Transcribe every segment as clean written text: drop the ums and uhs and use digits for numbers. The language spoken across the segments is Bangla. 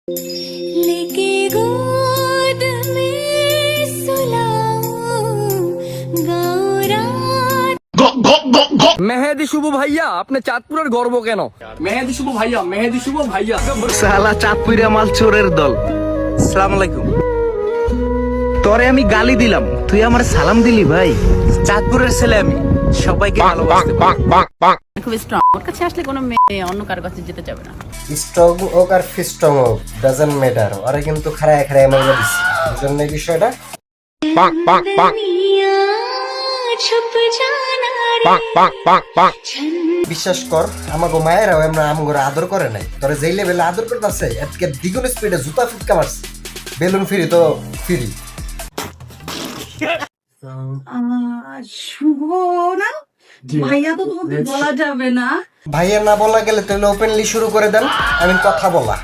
लेके गोद में सुलाऊं गौरा। মেহেদি শুভ ভাইয়া, আপনি চাঁদপুরের গর্ব কেন? মেহেদি শুভ ভাইয়া, মেহেদি শুভ ভাইয়া। সালা চাঁদপুরিয়া মাল চোরের দল। আসসালামু আলাইকুম। তোরে আমি গালি দিলাম, তুই আমার সালাম দিলি ভাই। চাঁদপুরের ছেলে আমি, সবাইকে ভালোবাসতে পারি। খুব স্ট্রং, ওর কাছে আসলে কোনো মেয়ে অন্য কারো কাছে যেতে চাবে না। স্ট্রং হোক আর ফিস্ট্রং হোক ডাজন্ট ম্যাটার, ওরা কিন্তু খাড়ায় খাড়ায় মাইরা দিচ্ছে। বুঝলেন এই বিষয়টা? दुनिया छुप जाना বিশ্বাস কর, আমাকে মায়েরাও আমরা আমগরে আদর করে নাই। তোরা যেই লেভেলে আদর করতেছে এতকে দ্বিগুণ স্পিডে জুতা ফিটকা মারছে। বেলুন ফ্রি তো ফ্রি। শুভ না ভাইয়া তো তোমাকে বলা যাবে না। ভাইয়া না বলা গেলে তাহলে ওপেনলি শুরু করে দেন, আমি কথা বলা।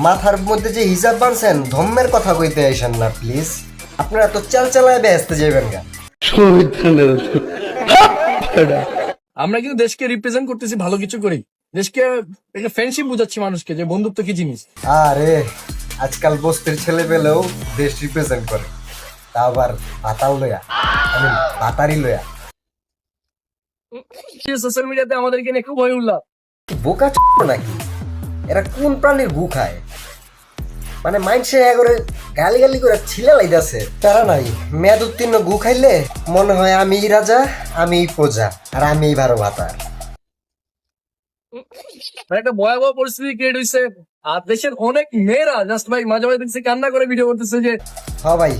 মাথার মধ্যে যে হিজাব বানছেন, ধম্মের কথা কইতে আইসেন না প্লিজ। আপনারা তো চাল চালায় ব্যস্ত যাবেন গা। আমরা কিন্তু দেশকে রিপ্রেজেন্ট করতেছি, ভালো কিছু করি। দেশকে একটা ফ্রেন্ডশিপ বুঝাচ্ছি মানুষকে যে বন্ধুত্ব কি জিনিস। আরে আজকাল বস্তির ছেলে পেলেও দেশ রিপ্রেজেন্ট করে, তা আবার ভাতাল লয়া, আমি ভাতারি লয়া। সোশ্যাল মিডিয়াতে আমাদেরকে নিয়ে খুব ভয় উল্লাস। বোকা নাকি এরা? কোন প্রাণীর গু খায়? মানে মাইন্ডসে এগরে গালি গালি করে ছিলা লাইদাছে। তারা নাই মেয়াদ উত্তীর্ণ গু খাইলে মনে হয় আমি রাজা, আমি প্রজা, আর আমি ভারো ভাতার। একটা ভয়াবহ পরিস্থিতি ক্রিয়েট হয়েছে। আর দেশের অনেক মেয়েরা জাস্ট ভাই মাঝে মাঝে দেখছি কান্না করে ভিডিও করতেছে যে হ্যাঁ ভাই,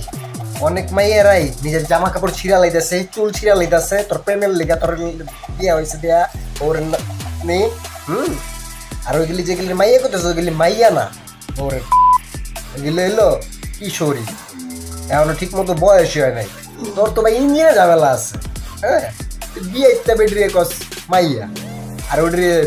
অনেক মাইয়েরাই নিজের জামা কাপড় ছিঁড়া লাইতেছে, চুল ছিঁড়া লাইতেছে। তোর প্রেমের লিগা তোর বিয়া হয়েছে, দেয়া ওর নেই। আর ওইগুলি যেগুলি মাইয়া করতেছে ওইগুলি মাইয়া না, ওর এগুলো এলো কিশোরী, এখনো ঠিক মতো বয়সই হয় নাই। তোর তো ভাই ইঞ্জিনে ঝামেলা আছে। হ্যাঁ, বিয়ে ইত্যা বেডরিয়ে কস মাইয়া, আর ওড্রিয়ে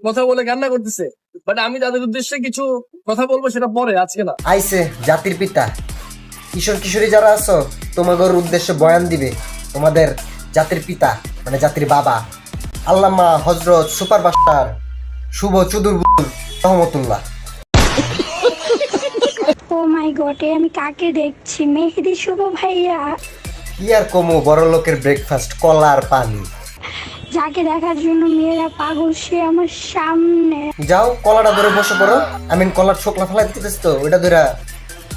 কথা বলে কান্না করতেছে। বাট আমি তাদের উদ্দেশ্যে কিছু কথা বলবো, সেটা পরে, আজকে না। আইসে জাতির পিতা। কিশোর কিশোরী যারা আছো, তোমাদের উদ্দেশ্যে বয়ান দিবে তোমাদের জাতির পিতা, মানে জাতির বাবা আল্লামা হযরত সুপার বাস্টার শুভ চুদুর রহমতুল্লাহ। ও মাই গড, আমি কাকে দেখছি? মেহেদি শুভ ভাইয়া। কি আর কমো, বড় লোকের ব্রেকফাস্ট, কলা আর পানি। যাকে দেখার জন্য মেয়েরা পাগল, সে আমার সামনে। যাও কলাটা ধরে বসে পড়ো। আমি কলার ছোকলা ফেলাই দিতেছি তো, ওইটা ধরে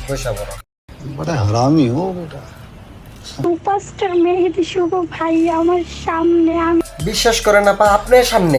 বসে পড়ো। সুপারস্টার মেহেদি শুভ ভাইয়া আমার সামনে। আমি বিশ্বাস করে না পা আপনার সামনে